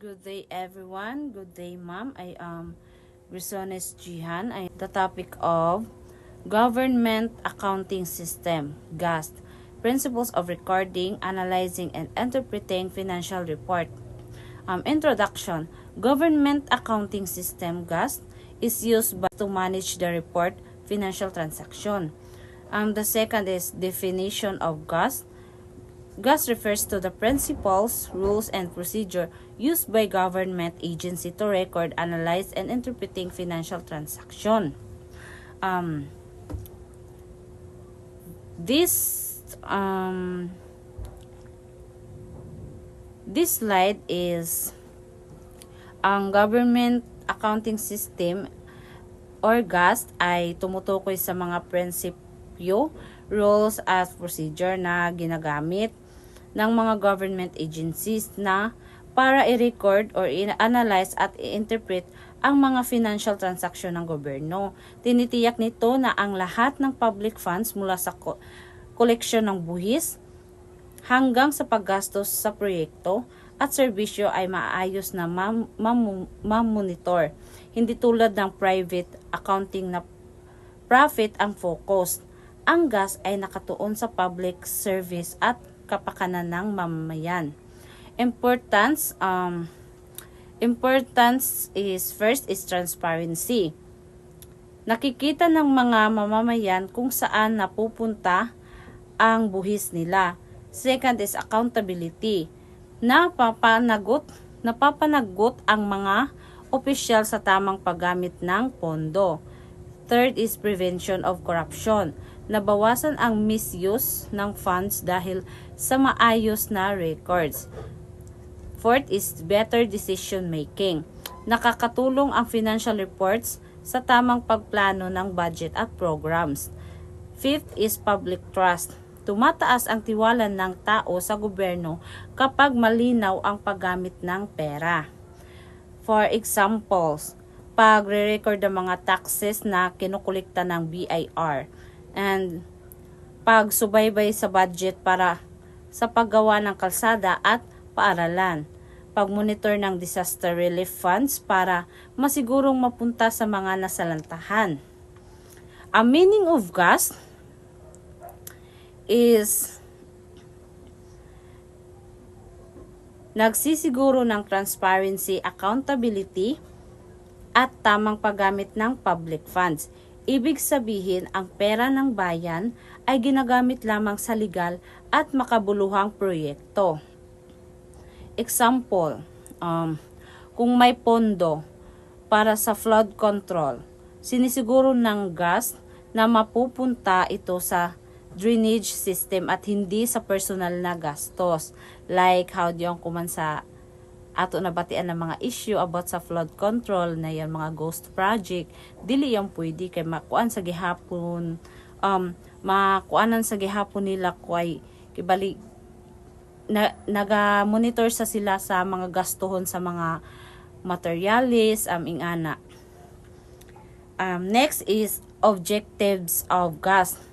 Good day everyone. Good day ma'am. I am Grisones Jihan. The topic of Government Accounting System, GAST. Principles of Recording, Analyzing, and Interpreting Financial Report. Introduction. Government Accounting System, GAST, is used to manage the report financial transaction. The second is definition of GAST. GAST refers to the principles, rules, and procedure used by government agency to record, analyze, and interpreting financial transaction. This slide is ang government accounting system or GAST ay tumutukoy sa mga prinsipyo, rules at procedure na ginagamit ng mga government agencies na para i-record or i-analyze at i-interpret ang mga financial transaction ng gobyerno. Tinitiyak nito na ang lahat ng public funds mula sa koleksyon ng buhis hanggang sa paggastos sa proyekto at serbisyo ay maayos na mamonitor. Hindi tulad ng private accounting na profit ang focus. Ang GAST ay nakatuon sa public service at kapakanan ng mamamayan. Importance is first is transparency. Nakikita ng mga mamamayan kung saan napupunta ang buhis nila. Second is accountability. Napapanagot ang mga opisyal sa tamang paggamit ng pondo. Third is prevention of corruption. Nabawasan ang misuse ng funds dahil sa maayos na records. Fourth is better decision making. Nakakatulong ang financial reports sa tamang pagplano ng budget at programs. Fifth is public trust. Tumataas ang tiwala ng tao sa gobyerno kapag malinaw ang paggamit ng pera. For examples, pagre-record ng mga taxes na kinukolekta ng BIR and pagsubaybay sa budget para sa paggawa ng kalsada at paaralan, pagmonitor ng disaster relief funds para masigurong mapunta sa mga nasalantahan. A meaning of GAST is nagsisiguro ng transparency, accountability, at tamang paggamit ng public funds. Ibig sabihin, ang pera ng bayan ay ginagamit lamang sa legal at makabuluhang proyekto. Example, kung may pondo para sa flood control, sinisiguro ng GAST na mapupunta ito sa drainage system at hindi sa personal na gastos. Like how diyon kuman sa ato nabatian ng mga issue about sa flood control na yan mga ghost project, dili yan pwede kay makuan sa gihapon, makuanan sa gihapon nila kay kibali naga-monitor sa sila sa mga gastuhon sa mga materialis ingana. Next is objectives of GAST.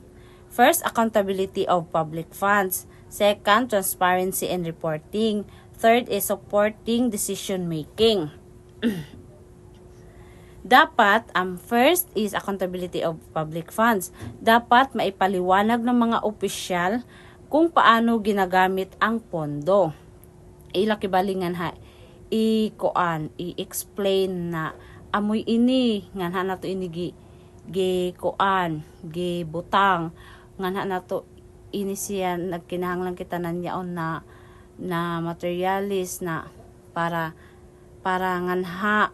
First, accountability of public funds. Second, transparency and reporting. Third is supporting decision making. Dapat, first is accountability of public funds. Dapat maipaliwanag ng mga opisyal kung paano ginagamit ang pondo. Ilakibalingan i-explain na amoy ini, nganha na to ini butang, nganha na to ini siya, nagkinahanglan kita nanyaon na materialis na para nganha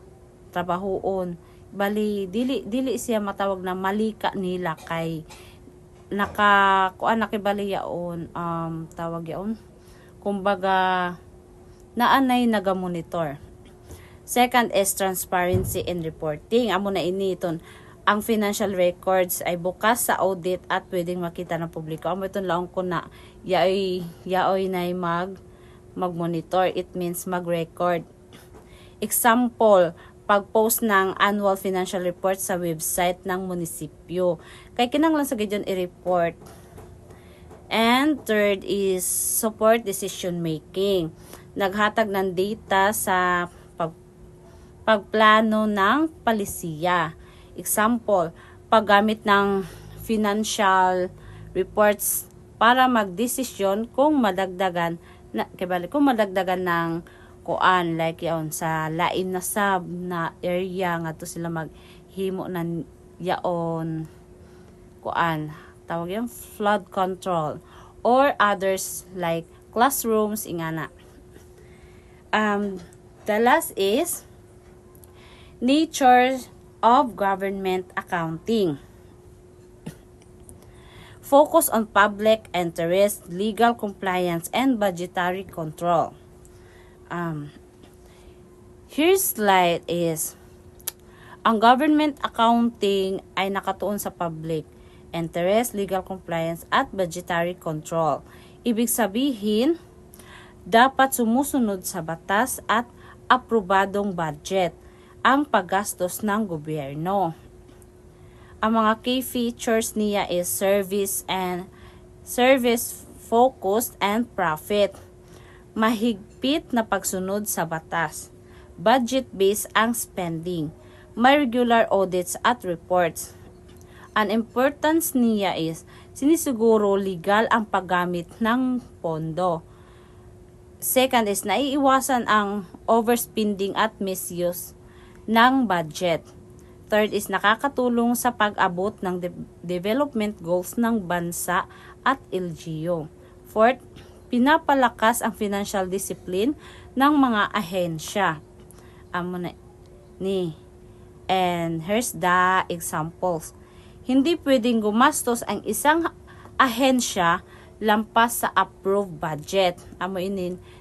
trabahoon. Bali dili siya matawag na malika nila kay nakibali yaon tawag yaon kumbaga naanay naga-monitor. Second is transparency in reporting. Amo na initon ang financial records ay bukas sa audit at pwedeng makita ng publiko. Amo iton laong ko na yaoy na mag-monitor. It means mag-record. Example, pag-post ng annual financial report sa website ng munisipyo. Kay kinanglan sa gidyon i-report. And third is support decision making. naghatag ng data sa pagplano ng palisiya. Example, paggamit ng financial reports para magdesisyon kung madagdagan ng kuan like yaon sa lain na sub na area nga to sila maghimo ng yaon kuan tawag yung flood control or others like classrooms ingana. The last is nature of government accounting. Focus on public interest, legal compliance, and budgetary control. Here's slide is, ang government accounting ay nakatuon sa public interest, legal compliance, at budgetary control. Ibig sabihin, dapat sumusunod sa batas at aprobadong budget ang paggastos ng gobyerno. Ang mga key features niya is service focused and profit. Mahigpit na pagsunod sa batas. Budget-based ang spending. May regular audits at reports. Ang importance niya is sinisiguro legal ang paggamit ng pondo. Second is naiiwasan ang overspending at misuse ng budget. Third is nakakatulong sa pag-abot ng development goals ng bansa at LGU. Fourth, pinapalakas ang financial discipline ng mga ahensya. And here's the examples. Hindi pwedeng gumastos ang isang ahensya lampas sa approved budget.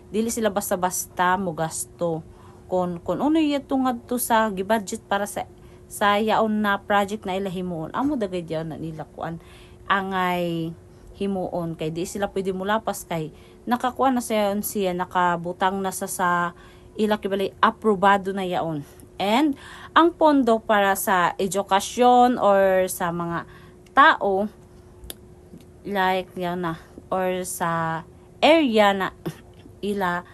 Dili sila basta-basta mo gasto. Kung ano yato ngadto sa gibudget para sa yaon na project na ila himuon, amo dagay diyan na nila kuan angay himuon kay di sila pwede mulapas kay nakakuha na siya nakabutang na sa ila kibali aprobado na yaon. And ang pondo para sa edukasyon or sa mga tao like yan na or sa area na ila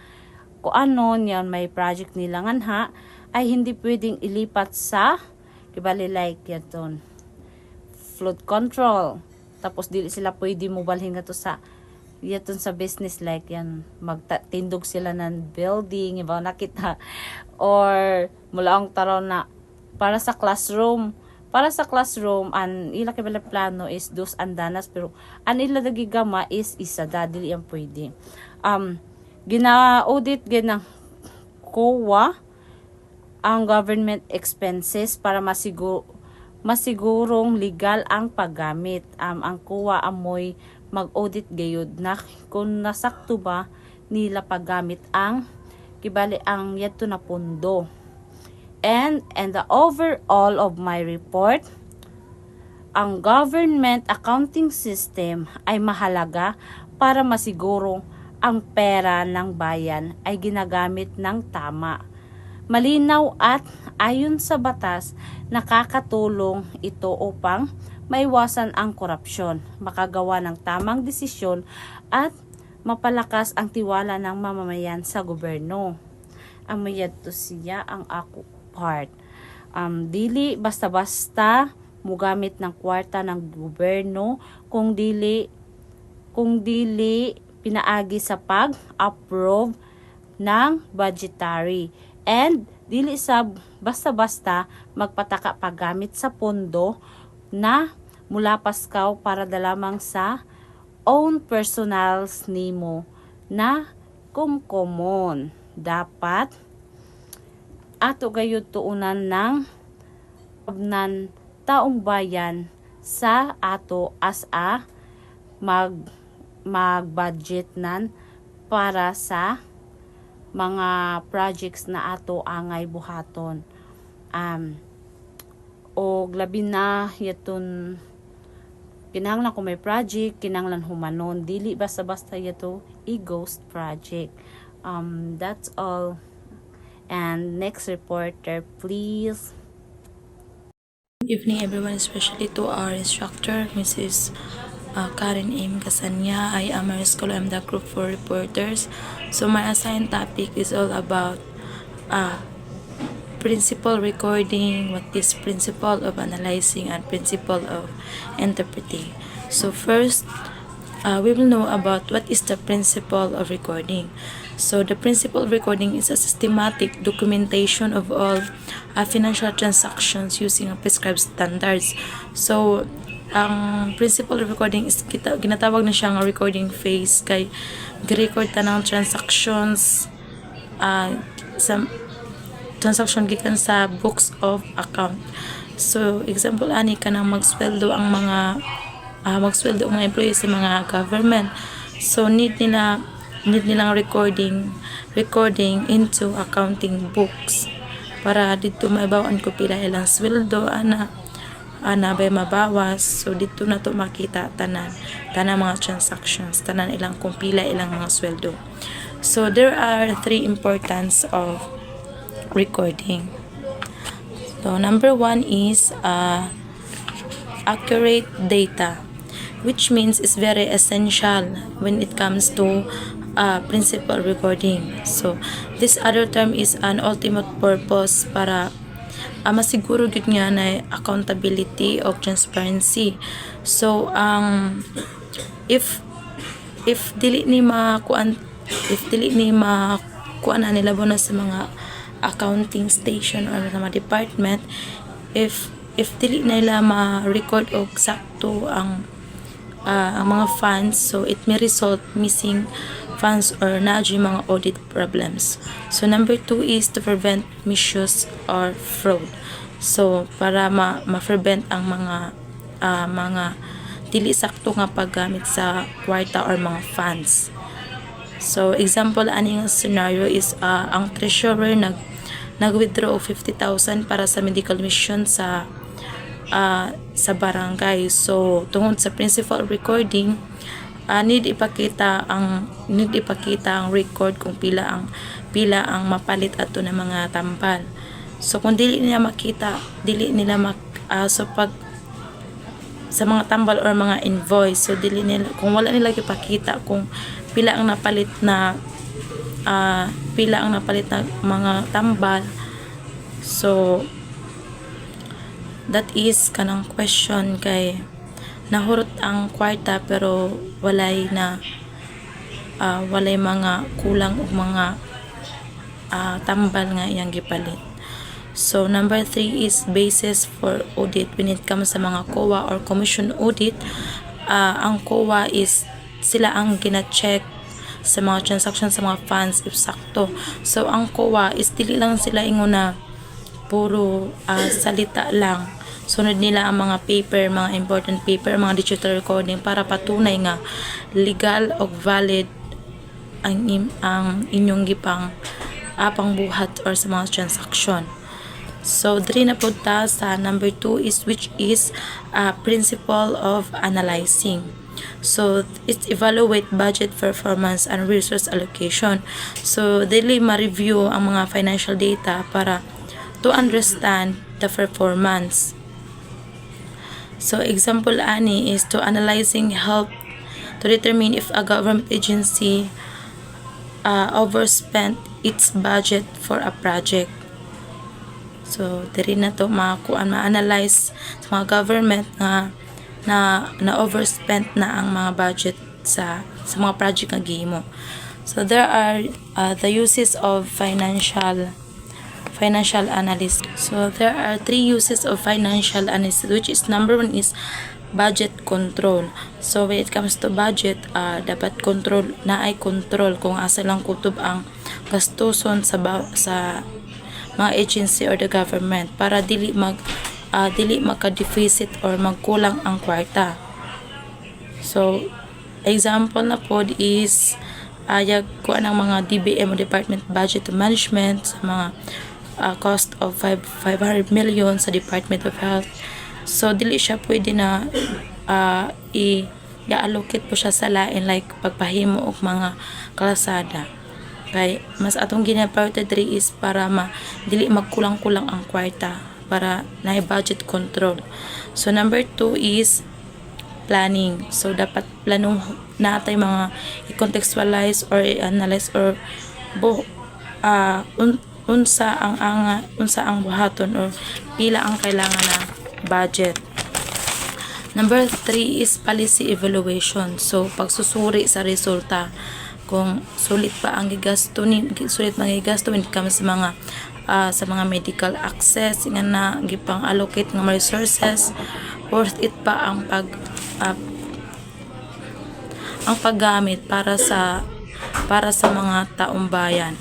kuano yan may project nila nganha ay hindi pwedeng ilipat sa kibali like yaton flood control. Tapos dili sila pwede mo balhin nga to sa yaton sa business like yan magtindog sila ng building iba nakita or mula ang taraw na para sa classroom an ila kay plano is dos andanas pero an ila dagigama is isa dili ang pwede gina-audit gina COA ang government expenses para masigurong legal ang paggamit. Ang COA amoy mag-audit gayud na kung nasakto ba nila paggamit ang kibali ang yato na pondo. And the overall of my report, ang government accounting system ay mahalaga para masiguro ang pera ng bayan ay ginagamit ng tama. Malinaw at ayon sa batas, nakakatulong ito upang maiwasan ang korupsyon, makagawa ng tamang desisyon at mapalakas ang tiwala ng mamamayan sa gobyerno. Amayad to siya ang ako part. Dili basta-basta mugamit ng kwarta ng gobyerno kung dili pinaagi sa pag-approve ng budgetary. And dili sa basta-basta magpataka paggamit sa pondo na mulapas kaw para dalamang sa own personals nimo na kumkomon. Dapat ato gayud tuunan ng taong bayan sa ato as a mag-budget nan para sa mga projects na ato angay buhaton. O labi na yaton kinahanglan kung may project, kinahanglan humanon. Dili basta-basta yato i-ghost project. That's all. And next reporter, please. Good evening everyone, especially to our instructor, Mrs. Karen M. Casanya. I am Maris Colo. I'm the group for reporters. So my assigned topic is all about principle recording, what is principle of analyzing, and principle of interpreting. So first, we will know about what is the principle of recording. So the principle of recording is a systematic documentation of all financial transactions using prescribed standards. So ang principle of recording is ginatawag na siya nga recording phase kay gi-record ta ng transactions sa transaction gikan sa books of account. So example ani kanang magsweldo ang mga magsweldo ang mga employees sa mga government. So need nilang recording into accounting books para dito maibawaan ko pila ilang sweldo ana bay mabawas. So dito na to makita tanan mga transactions, tanan ilang kung pila ilang mga sweldo. So there are three importance of recording. So number one is accurate data, which means is very essential when it comes to principle recording. So this other term is an ultimate purpose para masiguro gud nga na accountability of transparency. So if dili ni makuan na nila na sa mga accounting station or sa mga department, if dili nila ma-record og sakto ang mga funds, so it may result missing funds or nadyo mga audit problems. So number two is to prevent misuse or fraud. So para ma-prevent ang mga dili sakto nga paggamit sa kwarta or mga funds. So example aning scenario is ang treasurer nag-withdraw 50,000 para sa medical mission sa barangay. So tungod sa principle of recording, need ipakita ang record kung pila ang mapalit ato ng mga tambal. So kung dili nila so pag sa mga tambal or mga invoice, so kung wala nila ipakita kung pila ang napalit na mga tambal, so that is kanang question kay nahurot ang kwarta pero walay mga kulang og mga tambal nga iyang gipalit. So number 3 is basis for audit when it comes sa mga COA or commission audit. Ang COA is sila ang gina-check sa mga transactions sa mga funds if sakto. So ang COA is dili lang sila ingon na puro salita lang. Sunod nila ang mga paper, mga important paper, mga digital recording para patunay nga legal o valid ang inyong gipang pangbuhat or sa mga transaction. So diri na pud ta sa number 2 is which is principle of analyzing. So it evaluate budget performance and resource allocation. So daily ma-review ang mga financial data para to understand the performance. So example ani is to analyzing help to determine if a government agency overspent its budget for a project. So diri na to ma-analyze sa mga government na overspent na ang mga budget sa mga project nga gihimo. So there are the uses of financial analysis. So there are 3 uses of financial analysis, which is number 1 is budget control. So when it comes to budget, dapat ay control kung asa lang kutob ang gastuson sa mga agency or the government para dili magka-deficit or magkulang ang kwarta. So example na pod is kuan ang mga DBM o Department Budget Management sa mga cost of 500 million sa Department of Health. So dili siya pwede na i-allocate po siya sa lain like pagpahimo og mga kalasada. Kay mas atong gina-priority 3 is para dili magkulang-kulang ang kwarta para na budget control. So number 2 is planning. So dapat planong natay mga i-contextualize or i-analyze or unsa ang buhaton or pila ang kailangan na budget. Number 3 is policy evaluation. So, pagsusuri sa resulta kung sulit pa ang gigasto ni sulit magigasto when it comes sa mga medical access nga na gipang allocate ng mga resources, worth it pa ang paggamit para sa mga taong bayan.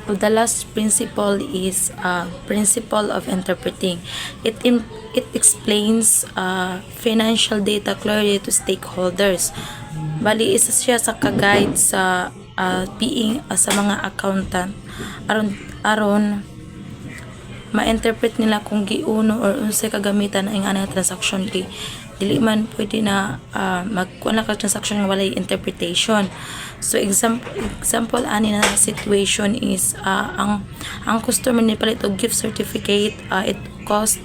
So the last principle is principle of interpreting. It explains financial data clearly to stakeholders. Bali isa siya sa ka-guide sa sa mga accountant aron ma-interpret nila kung giuno or unsay kagamitan ang anang transaction kay dili man pwede na magkuha ka transaction nga walay interpretation. So example ani na situation is ang customer ni palit og gift certificate, it cost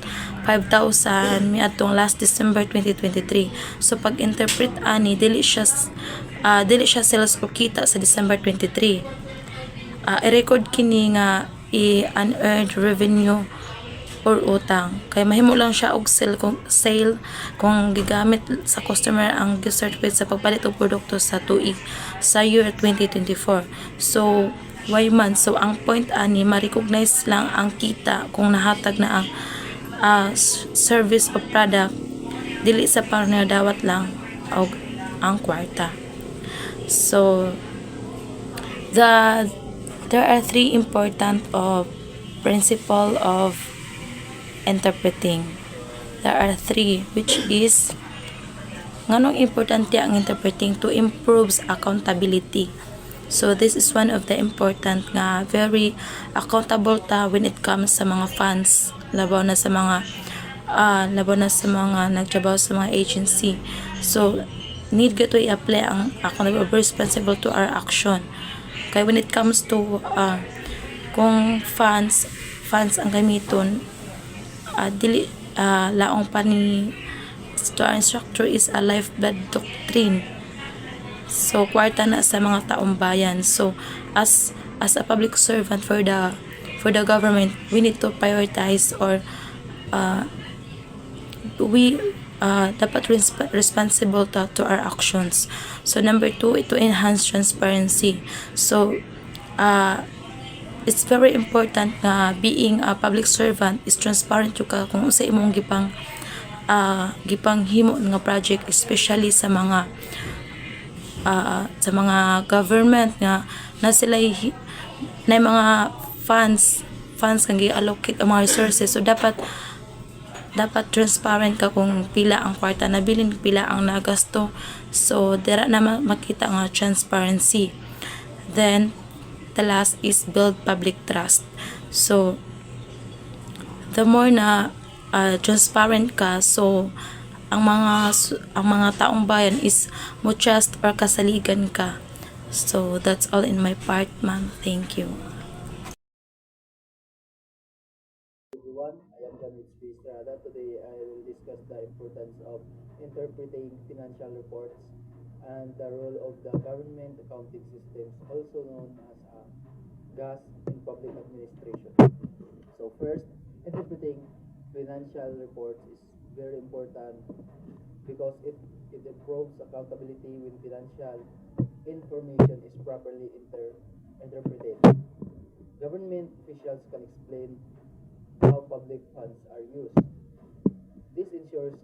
5,000 miadtong last December 2023. So pag interpret ani dili siya sales o kita sa December 23. I-record kini nga unearned revenue or utang kay mahimo lang siya og sale kung gigamit sa customer ang gift certificate sa pagpalit og produkto sa tuig sa year 2024. So why man, so ang point ani ma-recognize lang ang kita kung nahatag na ang service o product dili sa panadawat lang og ang kwarta. So there are 3 important principle of interpreting. There are 3, which is nganong importante ang interpreting to improves accountability. So this is one of the important nga very accountable ta when it comes sa mga funds, labaw na sa mga nagtrabaho sa mga agency. So need ko to i-apply ang accountable responsible to our action. Kaya when it comes to kung funds ang gamiton, dili laong pa ni to our instructor is a lifeblood doctrine. So kwarta na sa mga taong bayan. So as a public servant for the government, we need to prioritize or we dapat responsible to our actions. So number 2, to enhance transparency. So it's very important na being a public servant is transparent ka kung sa imong gipang himo nga project, especially sa mga government nga na sila na mga funds kang gi-allocate ang mga resources. So dapat transparent ka kung pila ang kwarta na bilin, pila ang nagasto. So dira na makita nga transparency. Then the last is build public trust. So the more na transparent ka, so ang mga taong bayan is mo trust or kasaligan ka. So that's all in my part, ma'am. Thank you. Everyone, I am John Estrada. Today I will discuss the importance of interpreting financial reports and the role of the government accounting systems, also known as GAS in public administration. So first, interpreting financial reports is very important because it improves accountability when financial information is properly interpreted. Government officials can explain how public funds are used. This ensures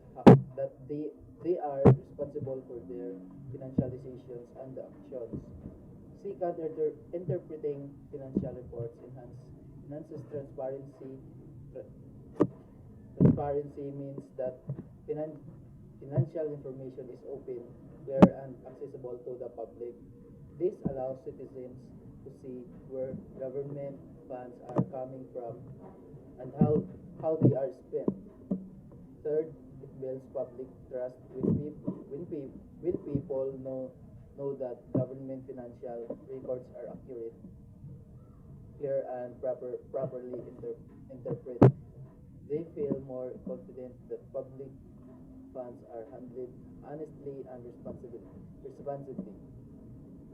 that they are responsible for their financial decisions and actions. Second, interpreting financial reports enhances transparency. Transparency means that financial information is open, clear, and accessible to the public. This allows citizens to see where government funds are coming from and how they are spent. Third, it builds public trust when people know that government financial records are accurate, clear, and properly interpreted. They feel more confident that funds are handled honestly and responsibly.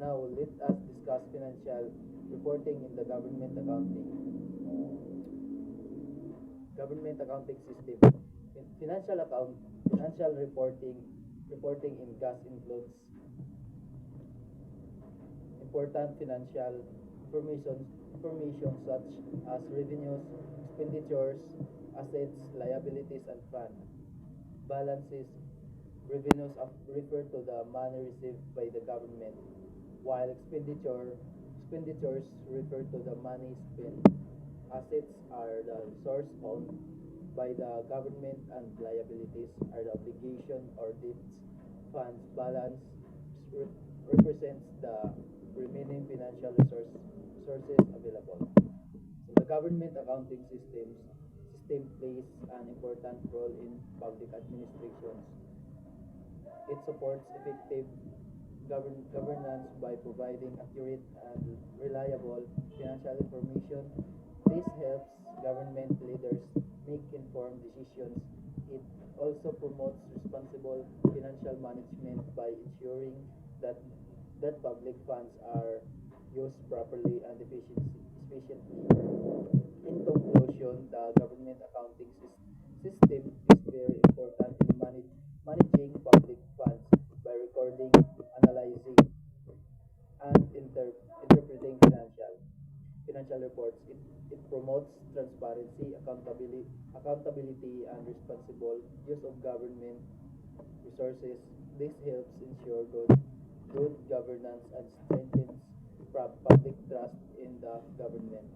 Now, let us discuss financial reporting in the government accounting system. Financial reporting in GAS includes important financial information such as revenues, expenditures, assets, liabilities, and funds. Balances, refer to the money received by the government, while expenditures refer to the money spent. Assets are the resource owned by the government, and liabilities are the obligation or debts. Funds balance represents the remaining financial resources available. So the government accounting system plays an important role in public administration. It supports effective governance by providing accurate and reliable financial information. This helps government leaders make informed decisions. It also promotes responsible financial management by ensuring that public funds are used properly and efficiently. In conclusion, the government accounting system is very important in managing public funds by recording, analyzing, and interpreting financial reports. It promotes transparency, accountability, and responsible use of government resources. This helps ensure good governance and strengthens public trust in the government.